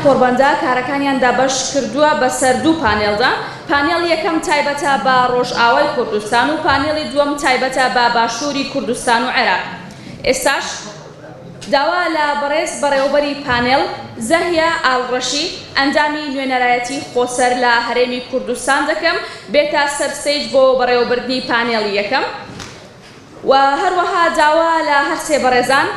قۆربەندە کارەکانیاندا بەش کردووە بەسەر دوو پانێڵدا. پانێڵ یەکەم تایبەتە بە ڕۆژئاوای کوردستان و پانێڵی دووەم تایبەتە بە باشووری کوردستان و عێراق. ئێستاش داوا لە بەڕێز بەڕێوەبەری پانێڵ زەهیا ئاڵڕەشی ئەندامی نوێنەرایەتی خۆسەر لە هەرێمی کوردستان دەکەم بێتە سەرسەیج بۆ بەڕێوەبردنی پانێڵی یەکەم. و هەروەها داوا لە هەر سێ بەڕێزان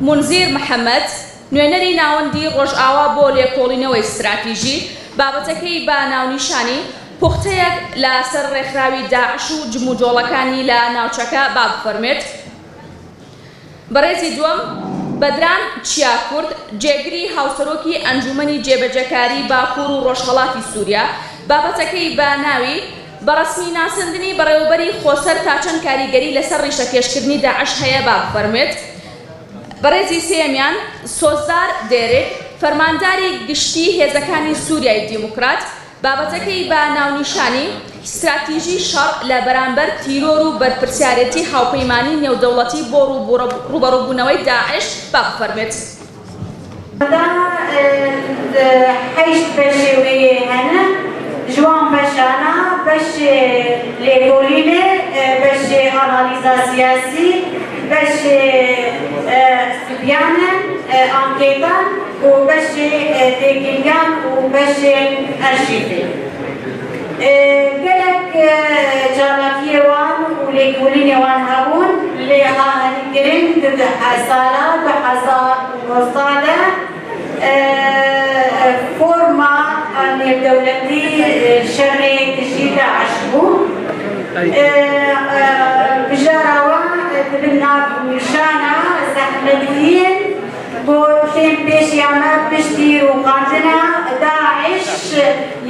مونزیر محەممەد نوێنەری ناوەندی ڕۆژئاوا بۆ لێکۆڵینەوەی استراتیژی بابەتەکەی بە ناونیشانی پوختەیەک لەسەر ڕێکخراوی داعش و جموجۆڵەکانی لە ناوچەکە با بفەرمێت. بەڕێزی دووەم بەدران چیاکورد جێگری هاوسەرۆکی ئەنجومەنی جێبەجەکاری باکوور و ڕۆژهەڵاتی سووریا بابەتەکەی بە ناوی بەڕسمی ناسندنی بەڕێوەبەری خۆسەر تا چەند کاریگەری لەسەر ڕیشەکێشکردنی داعش هەیە با بفەرمێت. بەڕێزی سێمیان سۆزدار دێرێک فەرمانداری گشتی هێزەکانی سووریای دیموکرات بابەتەکەی بە ناونیشانی استراتیژی شەڕ لە بەرامبەر تیرۆر و بەرپرسیارەتی هاوپەیمانی نێودەوڵەتی بۆ ڕوبەڕووبوونەوەی داعش با بفەرمێت. حیشت بەشێوێ هەنە جوان بەشانە بەش لێکۆڵینێ بەش ئانالیزا سیاسی بەش سوبیانن ئانکێتان و بەش تێگیریان و بەش ئەرشیڤێ. gelek canaviyê wan û lêkolînê wan hebûn lê hahenîkirin di sala 2019 de forma nêvdewletî şerê dijî Daeş bû. Bijara wan dibin nav nîşana zehmetiyên بۆ تێم پێشیانە پشتی ڕووخاندنە داعش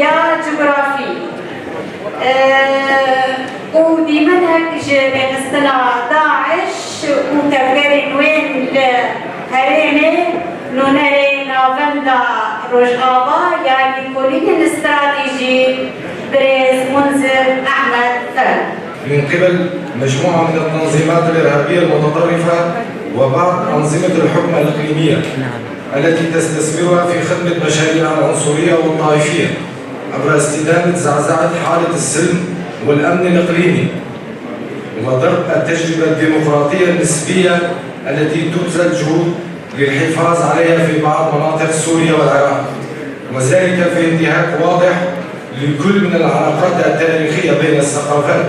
یا جغرافی و دیمەنێک ji bêxistina Daeş û tevgerê nûên li herêmê nûnerê navenda Rojava ya lêkolînên stratêjî Birêz Munzir Ahmed Fer. من قبل مجموعة من التنظيمات الإرهابية المتطرفة وبعض أنظمة الحكم الإقليمية التي تستثمرها في خدمة مشاريعها العنصرية والطائفية عبر استدامة زعزعة حالة السلم والأمن الإقليمي وضرب التجربة الديمقراطية النسبية التي تبذل جهود للحفاظ عليها في بعض مناطق سوريا والعراق، وذلك في انتهاك واضح لكل من العلاقات التاريخية بين الثقافات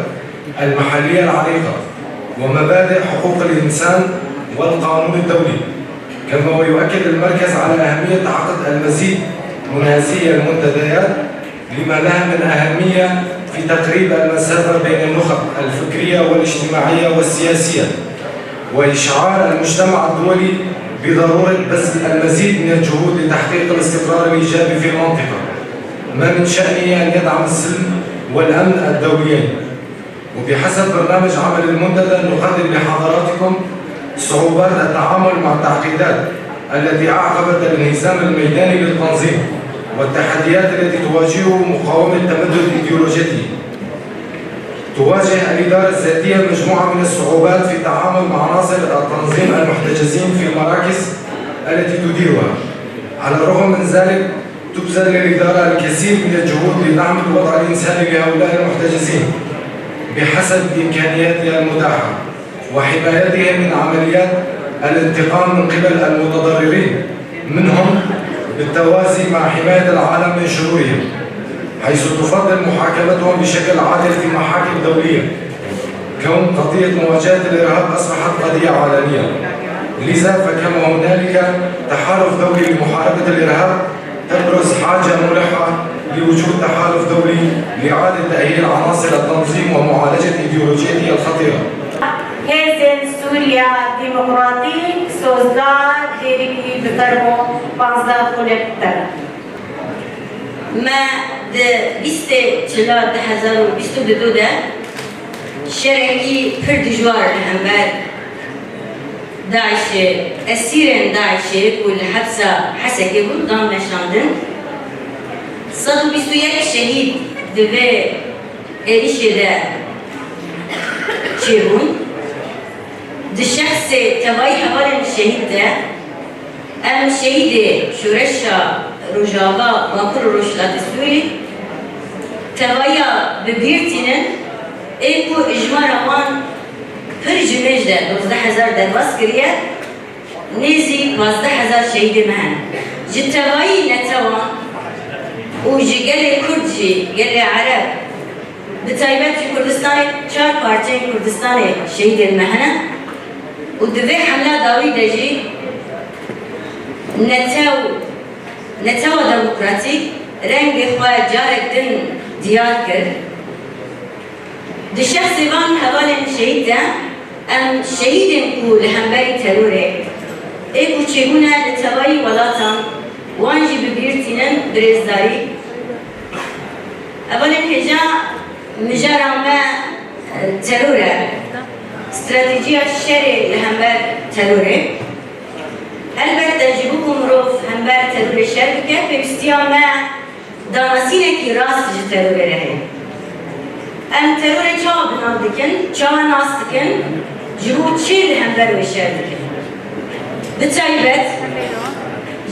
المحلية العريقة ومبادئ حقوق الإنسان والقانون الدولي. كما ويؤكد المركز على أهمية عقد المزيد من هذه المنتديات لما لها من أهمية في تقريب المسافة بين النخب الفكرية والاجتماعية والسياسية وإشعار المجتمع الدولي بضرورة بذل المزيد من الجهود لتحقيق الاستقرار الإيجابي في المنطقة، ما من شأنه أن يدعم السلم والأمن الدوليين. وبحسب برنامج عمل المنتدى نقدم لحضراتكم صعوبات التعامل مع التعقيدات التي أعقبت الانهزام الميداني للتنظيم والتحديات التي تواجهه مقاومة التمدد الإيديولوجيتي. تواجه الإدارة الذاتية مجموعة من الصعوبات في التعامل مع عناصر التنظيم المحتجزين في المراكز التي تديرها. على الرغم من ذلك تبذل الإدارة الكثير من الجهود لدعم الوضع الإنساني لهؤلاء المحتجزين بحسب إمكانياتها المتاحة وحمايتهم من عمليات الانتقام من قبل المتضررين منهم بالتوازي مع حماية العالم من شرورهم، حيث تفضل محاكمتهم بشكل عادل في محاكم دولية. كون قضية مواجهة الإرهاب أصبحت قضية عالمية، لذا فكما هنالك تحالف دولي لمحاربة الإرهاب تبرز حاجة ملحة لوجود تحالف دولي لإعادة تأهيل عناصر التنظيم ومعالجة إيديولوجيته الخطيرة. Hêzên Sûriya Demokratîk Sozdar Dêrikî bifermo 15 xulekter. Me di 2022 de şerekî pir dijwar li hember Daişê esîrên Daişê ku li hebsa Hesekê bûn dan meşandin. 121 şehîd di vê êrişê de çêbûn. Di şexsê tevayî hevalên şehîd de em şehîdê şûreşa Rojava Bakur Rojlat Suri Tevaya Bibirtinin Eko İcmar Aman Pır Cümejde 12,000 dervaz kiriye Nezi 12,000 şehidi mehen Cittevayi netevan و جی گله کرد جی گله عرب به تایبەت جی کردستان 4 پارچەی کردستانی شهید المهنه و دوی حمله داوی دجی نتاو دموکراتیک رنگ خواه جارک دن دیار کرد دی شخص وان حوالن شهید ده ام شهیدن کو لهمبری تروره ای کو چگونه لتوایی ولاتان وانجی ببیرتینن برزداری اولا هجا مجارم به تروره استراتیجی شری لهمبر تروره البته جبوکم روف همبر تروره شر بکه پیوستیان به دانسینه کی راست جی تروره رهی ام تروره چا بنام دکن چا ناس دکن جبو چی لهمبر و شر دکن بتایبت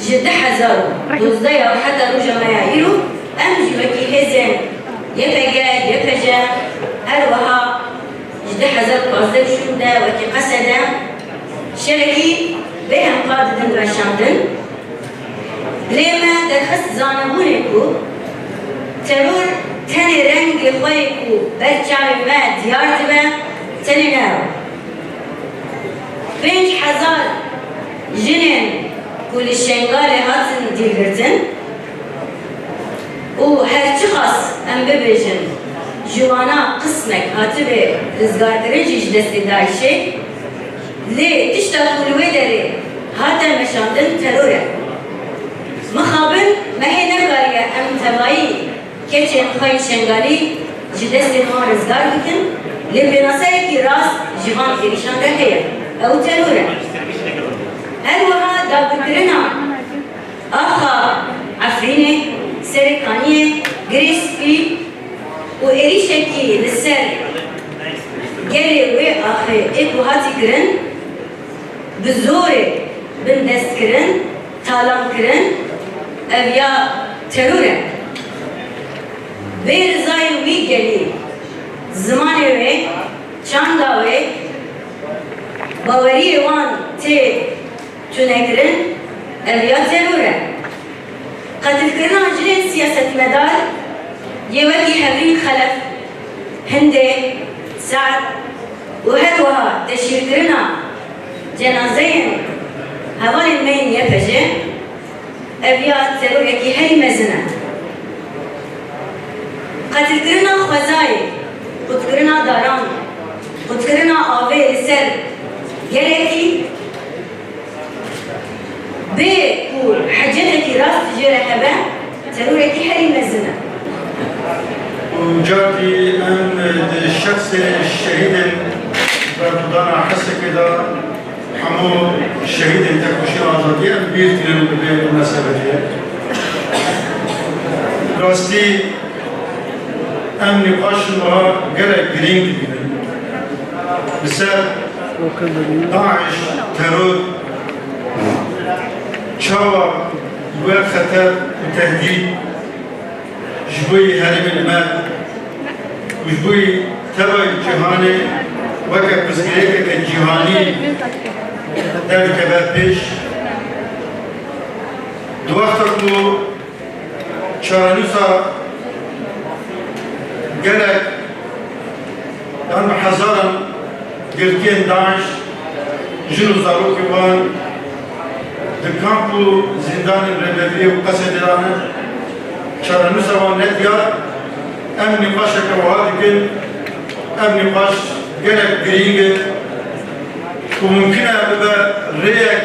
جده هزار دوزده یا حتی رو جمعه ایرو ام جوکی هزن یپجه هر وها جده هزار قصده شونده وکی قصده شرکی به هم قاددن و شاندن لیما در خست زانبونه کو ترور تنی رنگ خوی کو برچاوی ما دیار دبه تنی نارو 5,000 جنین كل الشنغال هاتن ديرتن و هرچی خاص ام ببیجن جوانا قسمك هاتبه رزگار درنجیج دستی دایشه لی تشتا خلوه داره هاتا مشاندن تروره مخابن مهی نگاریه ام تبایی کچن خواهی شنگالی جدستی ما رزگار بکن لی بناسه اکی راست جوان ایریشان رهیه او تروره هر وها دابکرنا آخا عفرینه سرکانیه گریسپی و ایریشکی لسر گلی و آخه ایکو هاتی کرن بزوره بندست کرن تالام کرن اویا تروره به رضای وی گلی زمانه وی چاندا وی باوری وان تی تنكرن اليا تروره قتل كرنا جنين سياسة مدار يولي هبرين خلف هندي سعد وهروها تشير كرنا جنازين هوان المين يفجه اليا تروره كي هاي مزنة قتل كرنا خزاي قتل كرنا داران قتل كرنا آوه لسر يلكي بي حجتك راس تجيرة هبا ترورك هري مزنة وجاتي أن الشخص الشهيد بردودانا حسك إذا حمو الشهيد تكوشي آزادية بيرتي بالمناسبة راستي أم نقاش وها قرأ جرينج بسبب داعش ترور شاوى جوا خطر وتهديد جبوي هرم المال وجبوي تبع الجهاني وكا بسكريكا الجهاني در كبابيش دوقتكو شارنوسا قلق دان بحزارا قلتين داعش جنو زاروكي وان دكامبو زندان الربابية وقصد دانا شارنوسا وان نتيار ام نقاشك وهادكن ام نقاش قلق قرينجة وممكن أبدا ريك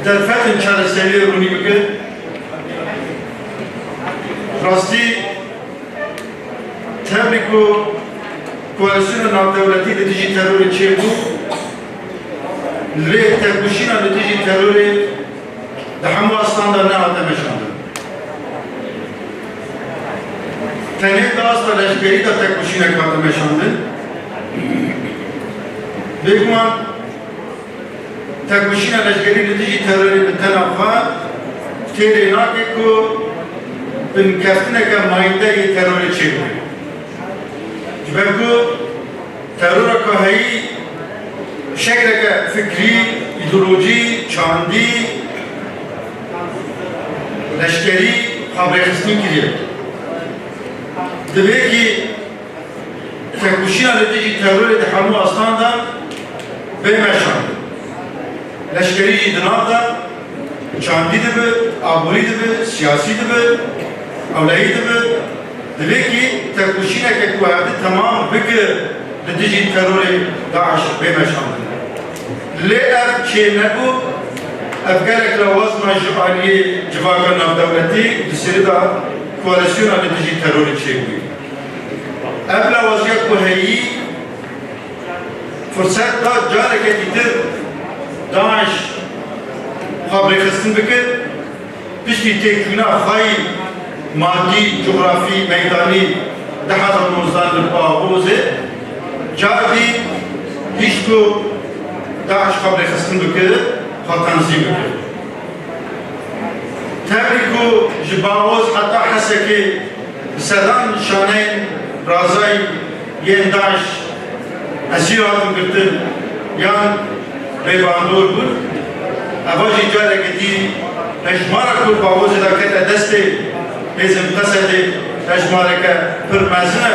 دلفتن شار السرير روني بكت راستي تبريكو كواليسيون ناو دولتي لتجي تروري تشيبو ريك تكوشينا لتجي تروري دحمو أصلاً دارنا هاتمشان تنهي داستا لشكري دا تكوشينا كاتمشان بيكمان تكوشينا لشكري لتجي تروري بالتنافع تیری ناکه که بنکفتنه که ماینده ترور چه بود جبه که ترور که هایی شکل که فکری، ایدولوژی، چاندی لشکری خبره خستین کریه دبه که تکوشین آلتیجی ترور ده همو آستان دا بمشان لشکری جدناب دا چاندی دبه، آبوری دبه، سیاسی دبه، اولایی دبه دبه که تکوشین که کوهده تمام بکر لدیجی ترور داعش بمشان لی اف چه نبو افکارك لواز ما جبالي جواكا ناف دولتي بسيري دا كواليسيون على تجي تروري تشيكوي ابلا وازيك وهي فرصات دا جارك يتر داعش خبري خستن بكر بشتي تكوينا خاي مادي جغرافي ميداني دحض الموزدان للباغوزي جاردي هيشكو داعش خبري خستن بكر تنظیم کرد. تبریکو جباوز حتی حسه که سدان شانه رازای ین داعش اسیر آدم کردن یان بیباندور بود. اواجی جاره که دی نجماره کل باوز دا کتا دسته بیزم قصده نجماره که پر مزنه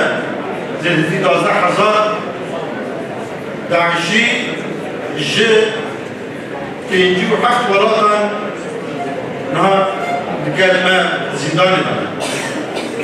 زیدتی 12,000 داعشی جه تنجيب حفت ولاطا نها الكلمة زندان